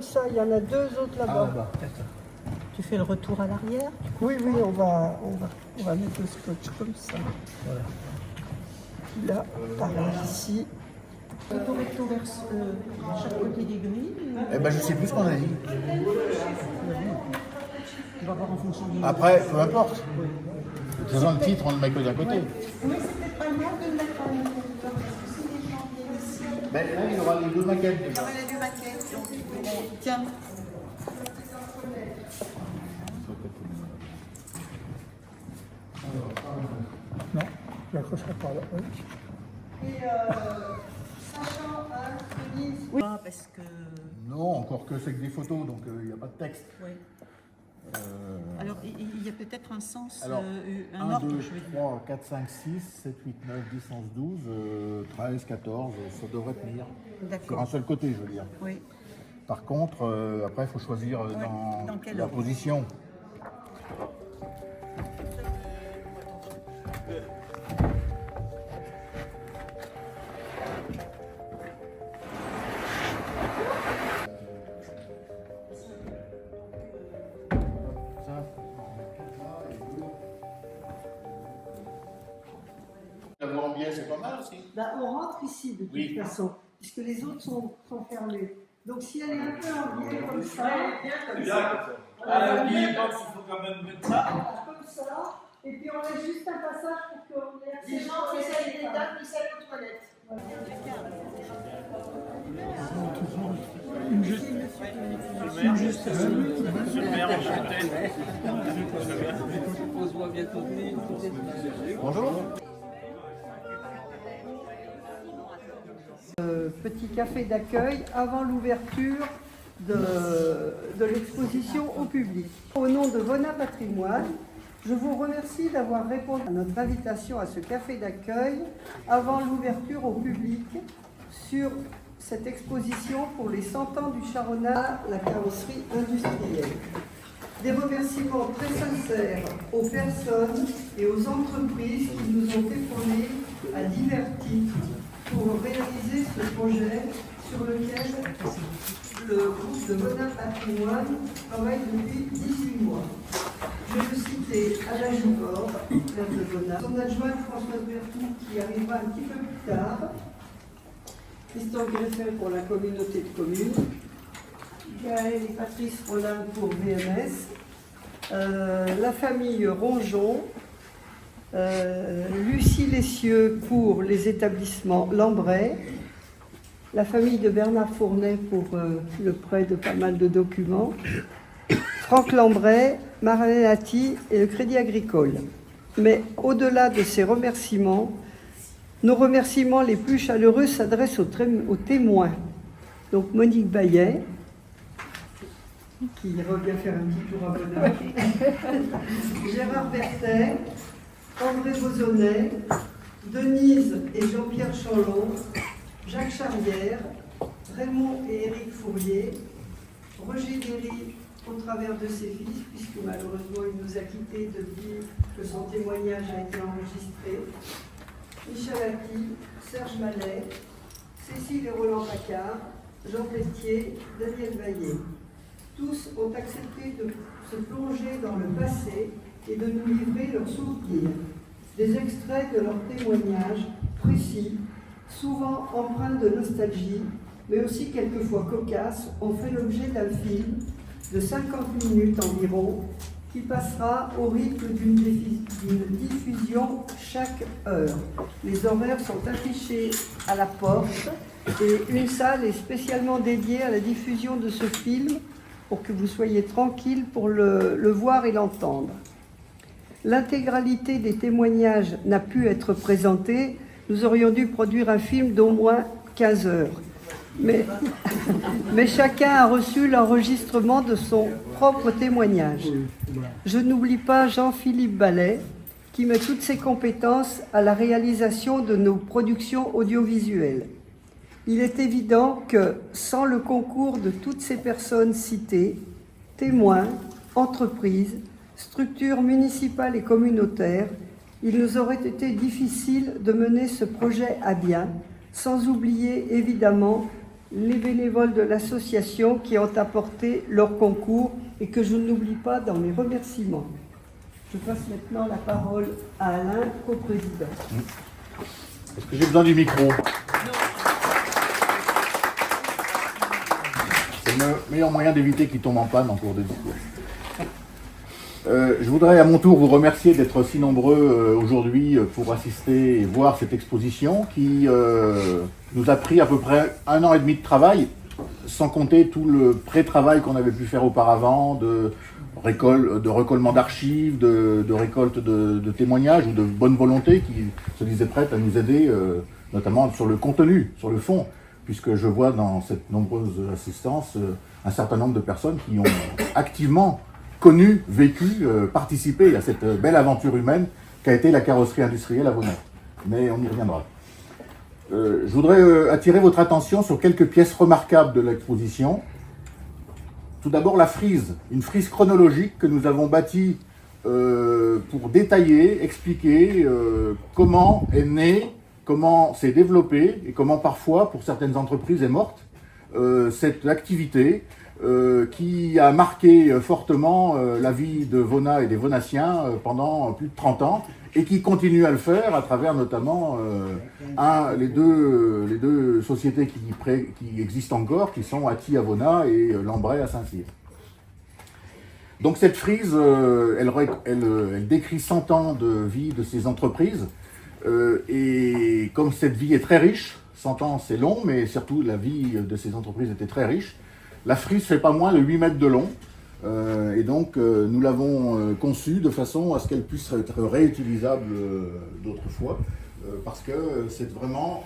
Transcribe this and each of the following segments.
comme ça, il y en a deux autres là-bas. D'accord. Tu fais le retour à l'arrière? Oui, on va mettre le scotch comme ça. Voilà. Là, pareil, ici. Auto recto vers chaque côté des grilles? Eh ben, je sais plus ce qu'on a dit. Tu vas voir en fonction des... Après, peu importe. De toute façon, le titre, on le met que d'un côté. Oui, c'est peut-être pas mal de le mettre en même temps, parce que si les gens viennent ici... Mais là, il y aura les deux maquettes Il y déjà. aura les deux maquettes, donc ils pourront... Tiens. Non, je n'accrocherai pas là. Oui. Et sachant, Denise... Oui. Parce que... Non, encore que c'est que des photos, donc il n'y a pas de texte. Oui. Alors, il y a peut-être un sens, Alors, un 1, ordre, 2, je veux dire. 3, 4, 5, 6, 7, 8, 9, 10, 11, 12, 13, 14, ça devrait tenir. Sur D'accord. un seul côté, je veux dire. Oui. Par contre, après, il faut choisir dans quel la ordre position. La voie en biais, c'est pas mal aussi. Bah, on rentre ici de toute Oui. façon, puisque les autres sont fermés. Donc si elle est un peu en biais comme ça, À la limite, il faut quand même mettre ça. comme ça, et puis on laisse juste un passage pour qu'on ait accès. Les gens qui essayent des dames, qui essayent aux toilettes. Bonjour. Petit café d'accueil avant l'ouverture de l'exposition au public. Au nom de Vona Patrimoine, je vous remercie d'avoir répondu à notre invitation à ce café d'accueil avant l'ouverture au public sur cette exposition pour les 100 ans du charronnage à la carrosserie industrielle. Des remerciements très sincères aux personnes et aux entreprises qui nous ont fait fournir à divers titres pour réaliser ce projet sur lequel le groupe de Vona Patrimoine travaille depuis 18 mois. Je veux citer Alain Joubord, maire de Vona, son adjointe Françoise Bertou qui arrivera un petit peu plus tard, Christophe Greffel pour la communauté de communes, Gaël et Patrice Rollin pour VMS, la famille Ronjon, Lucie Lessieux pour les établissements Lambray, la famille de Bernard Fournet pour le prêt de pas mal de documents, Franck Lambray, Marlène Atty et le Crédit Agricole. Mais au-delà de ces remerciements, nos remerciements les plus chaleureux s'adressent aux témoins. Donc Monique Baillet, qui revient faire un petit tour à Vona, Gérard Bertet, André Bozonnet, Denise et Jean-Pierre Chanlon, Jacques Charrière, Raymond et Éric Fourier, Roger Derry au travers de ses fils, puisque malheureusement il nous a quittés depuis que son témoignage a été enregistré, Michel Atty, Serge Mallet, Cécile et Roland Paccard, Jean Pelletier, Daniel Vaillet. Tous ont accepté de se plonger dans le passé et de nous livrer leurs souvenirs. Des extraits de leurs témoignages précis, souvent empreints de nostalgie, mais aussi quelquefois cocasses, ont fait l'objet d'un film de 50 minutes environ qui passera au rythme d'une diffusion chaque heure. Les horaires sont affichés à la porte et une salle est spécialement dédiée à la diffusion de ce film pour que vous soyez tranquille pour le voir et l'entendre. L'intégralité des témoignages n'a pu être présentée. Nous aurions dû produire un film d'au moins 15 heures. Mais chacun a reçu l'enregistrement de son propre témoignage. Je n'oublie pas Jean-Philippe Ballet, qui met toutes ses compétences à la réalisation de nos productions audiovisuelles. Il est évident que, sans le concours de toutes ces personnes citées, témoins, entreprises, structures municipales et communautaires, il nous aurait été difficile de mener ce projet à bien, sans oublier évidemment les bénévoles de l'association qui ont apporté leur concours et que je n'oublie pas dans mes remerciements. Je passe maintenant la parole à Alain, coprésident. Est-ce que j'ai besoin du micro? C'est le meilleur moyen d'éviter qu'il tombe en panne en cours de discours. Je voudrais à mon tour vous remercier d'être si nombreux aujourd'hui pour assister et voir cette exposition qui nous a pris à peu près 1 an et demi de travail, sans compter tout le pré-travail qu'on avait pu faire auparavant de recollement d'archives, de récolte de témoignages ou de bonne volonté qui se disaient prêtes à nous aider, notamment sur le contenu, sur le fond, puisque je vois dans cette nombreuse assistance un certain nombre de personnes qui ont activement connu, vécu, participé à cette belle aventure humaine qu'a été la carrosserie industrielle à Vaunay. Mais on y reviendra. Je voudrais attirer votre attention sur quelques pièces remarquables de l'exposition. Tout d'abord la frise, une frise chronologique que nous avons bâtie pour détailler, expliquer comment est née, comment s'est développée et comment parfois, pour certaines entreprises, est morte cette activité qui a marqué fortement la vie de Vaunay et des Vaunassiens pendant plus de 30 ans et qui continue à le faire à travers notamment les deux sociétés qui existent encore, qui sont Atti à Vaunay et Lambray à Saint-Cyr. Donc cette frise, elle décrit 100 ans de vie de ces entreprises et comme cette vie est très riche, 100 ans c'est long, mais surtout la vie de ces entreprises était très riche, la frise fait pas moins de 8 mètres de long. Et donc nous l'avons conçue de façon à ce qu'elle puisse être réutilisable d'autres fois, parce que c'est vraiment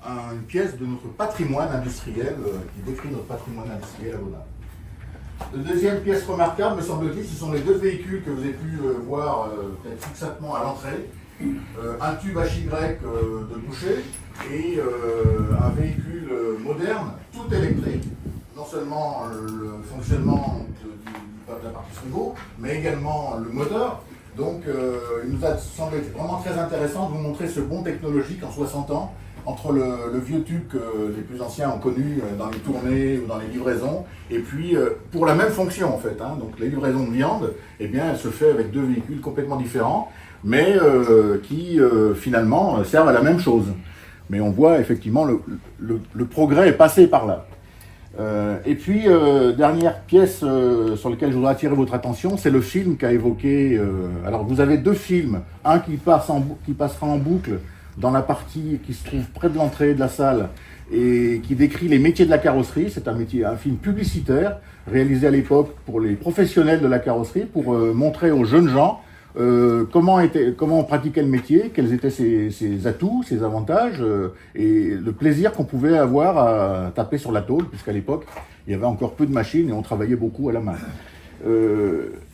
une pièce de notre patrimoine industriel, qui décrit notre patrimoine industriel à Vaunay. La deuxième pièce remarquable, me semble-t-il, ce sont les 2 véhicules que vous avez pu voir peut-être succinctement à l'entrée. Un tube HY de boucher et un véhicule moderne, tout électrique. Non seulement le fonctionnement de la partie frigo, mais également le moteur. Donc il nous a semblé vraiment très intéressant de vous montrer ce bond technologique en 60 ans, entre le vieux tube que les plus anciens ont connu dans les tournées ou dans les livraisons, et puis pour la même fonction en fait. Donc les livraisons de viande, eh bien, elles se font avec 2 véhicules complètement différents, mais qui finalement servent à la même chose. Mais on voit effectivement le progrès est passé par là. Et puis, dernière pièce sur laquelle je voudrais attirer votre attention, c'est le film qu'a évoqué... alors, vous avez 2 films, un qui passera en boucle dans la partie qui se trouve près de l'entrée de la salle et qui décrit les métiers de la carrosserie. C'est un film publicitaire réalisé à l'époque pour les professionnels de la carrosserie, pour montrer aux jeunes gens comment on pratiquait le métier, quels étaient ses atouts, ses avantages et le plaisir qu'on pouvait avoir à taper sur la tôle, puisqu'à l'époque, il y avait encore peu de machines et on travaillait beaucoup à la main.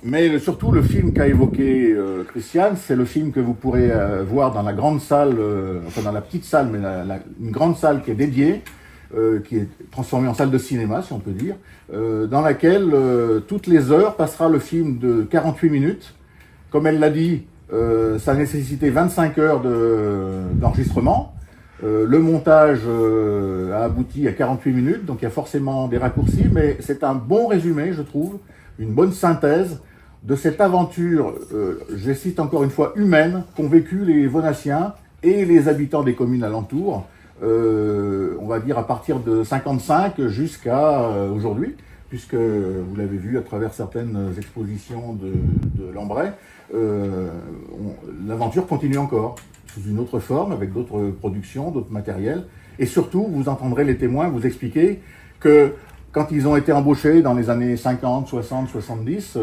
Mais surtout, le film qu'a évoqué Christiane, c'est le film que vous pourrez voir dans la grande salle, enfin dans la petite salle, mais une grande salle qui est dédiée, qui est transformée en salle de cinéma, si on peut dire, dans laquelle toutes les heures passera le film de 48 minutes. Comme elle l'a dit, ça a nécessité 25 heures d'enregistrement. Le montage a abouti à 48 minutes, donc il y a forcément des raccourcis, mais c'est un bon résumé, je trouve, une bonne synthèse de cette aventure, je cite encore une fois, humaine, qu'ont vécu les Vaunassiens et les habitants des communes alentours, on va dire à partir de 55 jusqu'à aujourd'hui, puisque vous l'avez vu à travers certaines expositions de Lambray, l'aventure continue encore, sous une autre forme, avec d'autres productions, d'autres matériels. Et surtout, vous entendrez les témoins vous expliquer que quand ils ont été embauchés dans les années 50, 60, 70,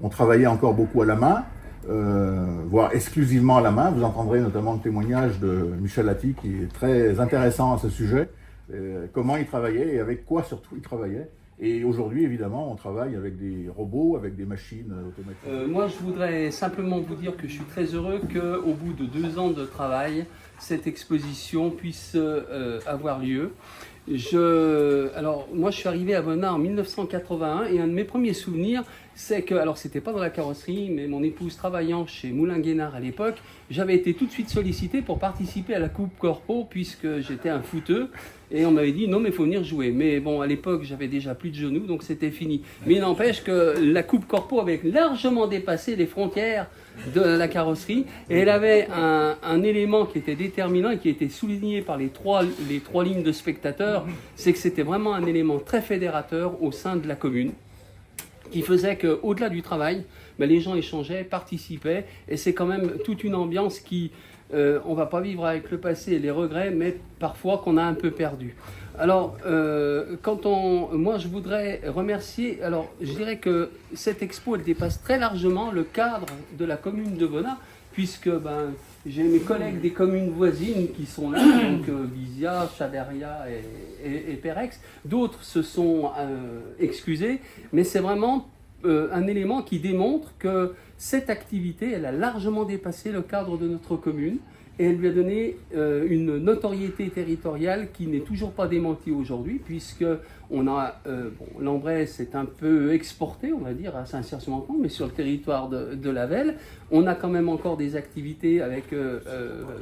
on travaillait encore beaucoup à la main, voire exclusivement à la main. Vous entendrez notamment le témoignage de Michel Atti, qui est très intéressant à ce sujet, comment il travaillait et avec quoi surtout il travaillait. Et aujourd'hui, évidemment, on travaille avec des robots, avec des machines automatiques. Moi, je voudrais simplement vous dire que je suis très heureux qu'au bout de 2 ans de travail, cette exposition puisse avoir lieu. Alors, moi, je suis arrivé à Vaunay en 1981 et un de mes premiers souvenirs, c'est que, alors c'était pas dans la carrosserie, mais mon épouse travaillant chez Moulin-Guénard à l'époque, j'avais été tout de suite sollicité pour participer à la Coupe Corpo puisque j'étais un footeux Et on m'avait dit non mais il faut venir jouer. Mais bon, à l'époque j'avais déjà plus de genoux, donc c'était fini. Mais il n'empêche que la coupe corpo avait largement dépassé les frontières de la carrosserie. Et elle avait un élément qui était déterminant et qui était souligné par les trois lignes de spectateurs, c'est que c'était vraiment un élément très fédérateur au sein de la commune, qui faisait qu'au-delà du travail, ben, les gens échangeaient, participaient, et c'est quand même toute une ambiance qui, on ne va pas vivre avec le passé et les regrets, mais parfois qu'on a un peu perdu. Alors, moi je voudrais remercier, alors je dirais que cette expo elle dépasse très largement le cadre de la commune de Venat, puisque j'ai mes collègues des communes voisines qui sont là, donc Vizia, Chaveria et Pérex. D'autres se sont excusés, mais c'est vraiment un élément qui démontre que cette activité, elle a largement dépassé le cadre de notre commune et elle lui a donné une notoriété territoriale qui n'est toujours pas démentie aujourd'hui, puisque l'Embresse s'est un peu exporté, on va dire, à Saint-Cyr-sur-Menthon, mais sur le territoire de la Velle, on a quand même encore des activités avec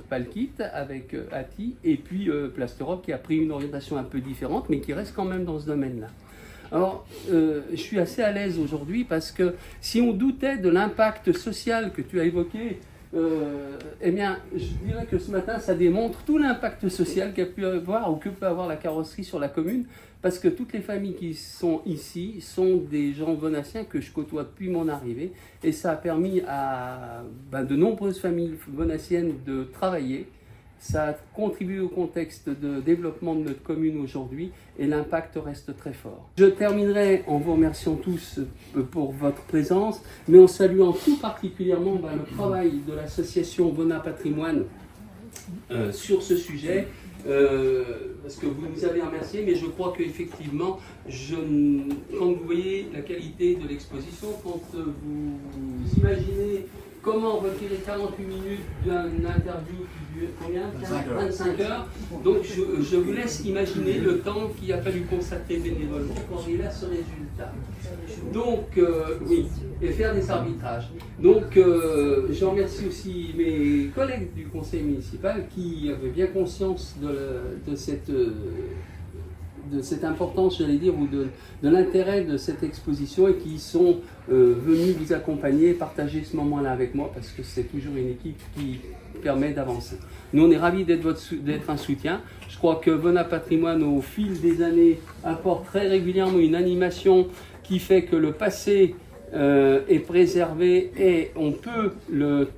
Palkit, avec Ati, et puis Place d'Europe qui a pris une orientation un peu différente, mais qui reste quand même dans ce domaine-là. Alors, je suis assez à l'aise aujourd'hui parce que si on doutait de l'impact social que tu as évoqué, eh bien, je dirais que ce matin, ça démontre tout l'impact social qu'a pu avoir ou que peut avoir la carrosserie sur la commune, parce que toutes les familles qui sont ici sont des gens venassiens que je côtoie depuis mon arrivée, et ça a permis à de nombreuses familles venassiennes de travailler. Ça a contribué au contexte de développement de notre commune aujourd'hui et l'impact reste très fort. Je terminerai en vous remerciant tous pour votre présence, mais en saluant tout particulièrement le travail de l'association Venat Patrimoine sur ce sujet, parce que vous nous avez remercié, mais je crois qu'effectivement, quand vous voyez la qualité de l'exposition, quand vous imaginez comment retirer 48 minutes d'une interview qui dure combien 25 heures. Donc je vous laisse imaginer le temps qu'il a fallu consacrer bénévolement pour arriver à ce résultat. Donc oui, et faire des arbitrages. Donc je remercie aussi mes collègues du conseil municipal qui avaient bien conscience de cette importance, j'allais dire, ou de l'intérêt de cette exposition et qui sont venus vous accompagner et partager ce moment-là avec moi, parce que c'est toujours une équipe qui permet d'avancer. Nous, on est ravis d'être un soutien. Je crois que Venat Patrimoine, au fil des années, apporte très régulièrement une animation qui fait que le passé est préservé et on peut le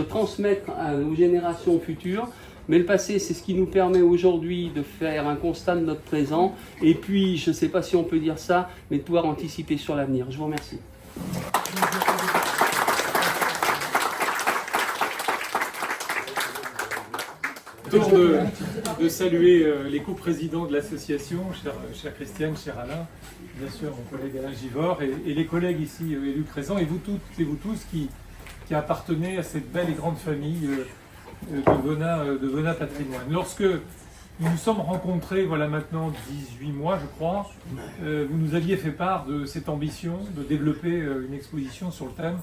transmettre aux générations futures. Mais le passé, c'est ce qui nous permet aujourd'hui de faire un constat de notre présent. Et puis, je ne sais pas si on peut dire ça, mais de pouvoir anticiper sur l'avenir. Je vous remercie. Tour de saluer les coprésidents de l'association, chère Christiane, cher Alain, bien sûr mon collègue Alain Givor, et les collègues ici élus présents, et vous toutes et vous tous qui appartenez à cette belle et grande famille de Venat Patrimoine. Lorsque nous nous sommes rencontrés, voilà maintenant 18 mois je crois, vous nous aviez fait part de cette ambition de développer une exposition sur le thème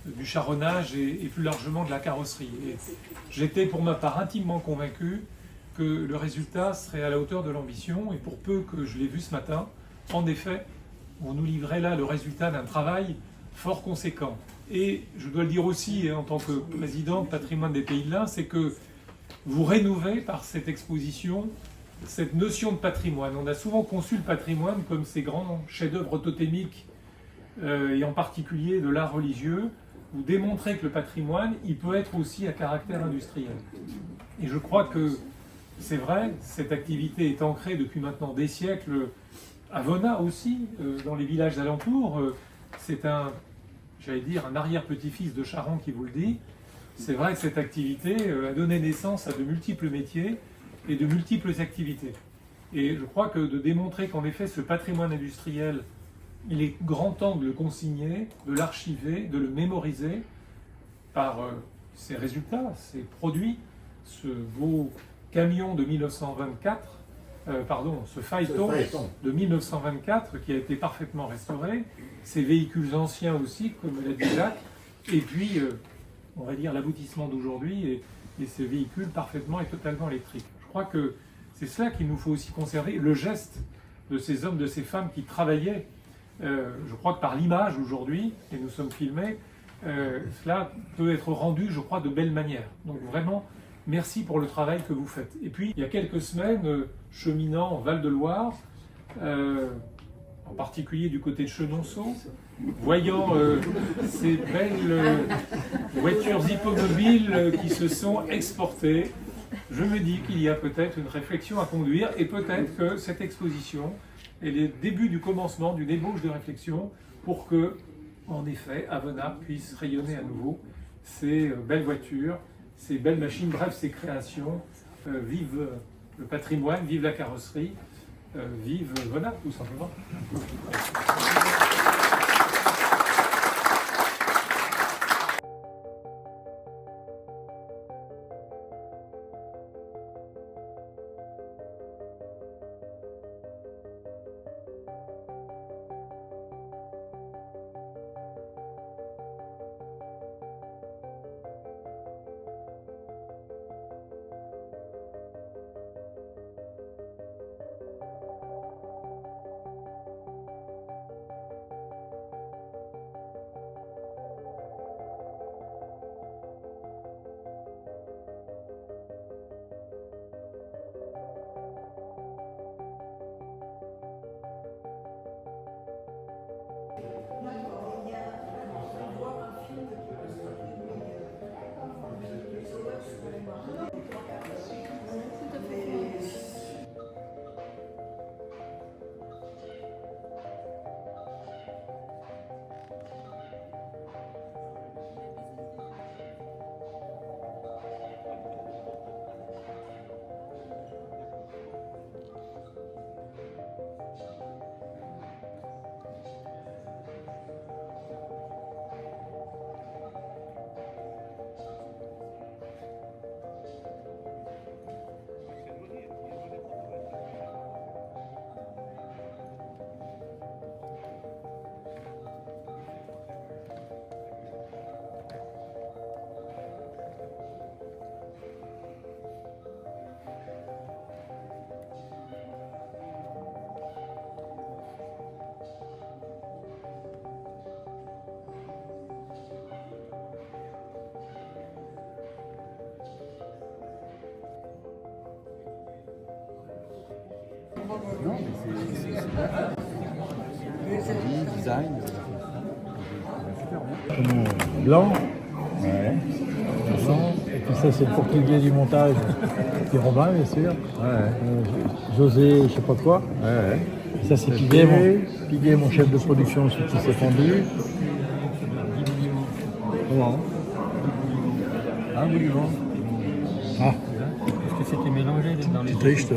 du charronnage et plus largement de la carrosserie. Et j'étais pour ma part intimement convaincu que le résultat serait à la hauteur de l'ambition, et pour peu que je l'ai vu ce matin, en effet, on nous livrait là le résultat d'un travail fort conséquent. Et je dois le dire aussi, en tant que président de Patrimoine des Pays de l'Ain, c'est que vous rénovez par cette exposition cette notion de patrimoine. On a souvent conçu le patrimoine comme ces grands chefs-d'œuvre totémiques, et en particulier de l'art religieux. Vous démontrez que le patrimoine, il peut être aussi à caractère industriel. Et je crois que c'est vrai, cette activité est ancrée depuis maintenant des siècles, à Venat aussi, dans les villages alentours. C'est un arrière-petit-fils de Charon qui vous le dit. C'est vrai que cette activité a donné naissance à de multiples métiers et de multiples activités. Et je crois que de démontrer qu'en effet ce patrimoine industriel, il est grand temps de le consigner, de l'archiver, de le mémoriser par ses résultats, ses produits, ce beau camion de 1924, ce phaéton de 1924 qui a été parfaitement restauré, ces véhicules anciens aussi, comme l'a dit Jacques, et puis, on va dire, l'aboutissement d'aujourd'hui et ces véhicules parfaitement et totalement électriques. Je crois que c'est cela qu'il nous faut aussi conserver, le geste de ces hommes, de ces femmes qui travaillaient. Je crois que par l'image aujourd'hui, et nous sommes filmés, cela peut être rendu, je crois, de belle manière. Donc vraiment, merci pour le travail que vous faites. Et puis, il y a quelques semaines, cheminant en Val-de-Loire, en particulier du côté de Chenonceau, voyant ces belles voitures hippomobiles qui se sont exportées, je me dis qu'il y a peut-être une réflexion à conduire et peut-être que cette exposition est le début du commencement d'une ébauche de réflexion pour que, en effet, Avenard puisse rayonner à nouveau ces belles voitures, ces belles machines, bref, ces créations. Vive le patrimoine, vive la carrosserie, vive Venard, tout simplement. Design. Blanc. Ouais. Et puis ça, c'est le portugais du montage, qui est Robin, bien sûr. José, je sais pas quoi. Et ça, c'est Piguet, mon chef de production, celui qui s'est fendu. Comment? Ah, Bouillon. Ah. Est-ce que c'était mélangé dans les triste.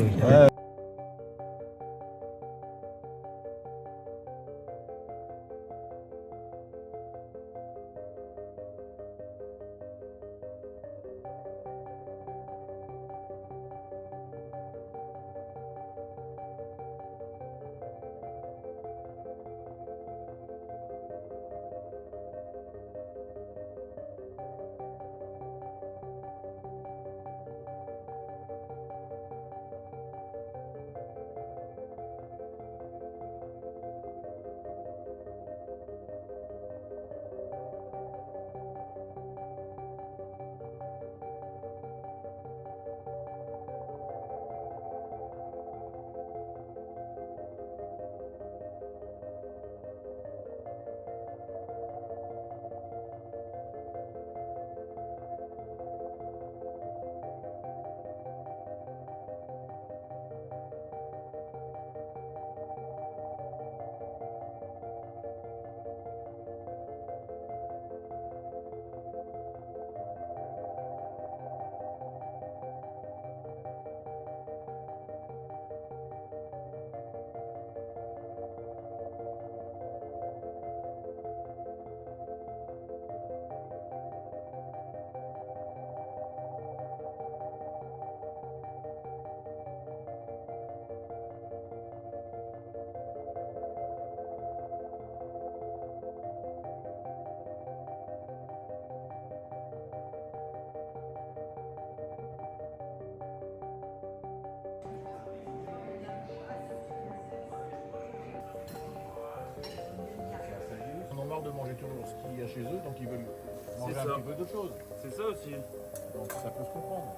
marre de manger toujours ce qu'il y a chez eux, donc ils veulent manger un petit peu d'autre chose. C'est ça aussi. Donc ça peut se comprendre.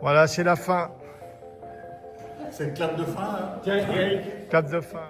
Voilà, c'est la fin. C'est le clap de fin, hein. Clap de fin.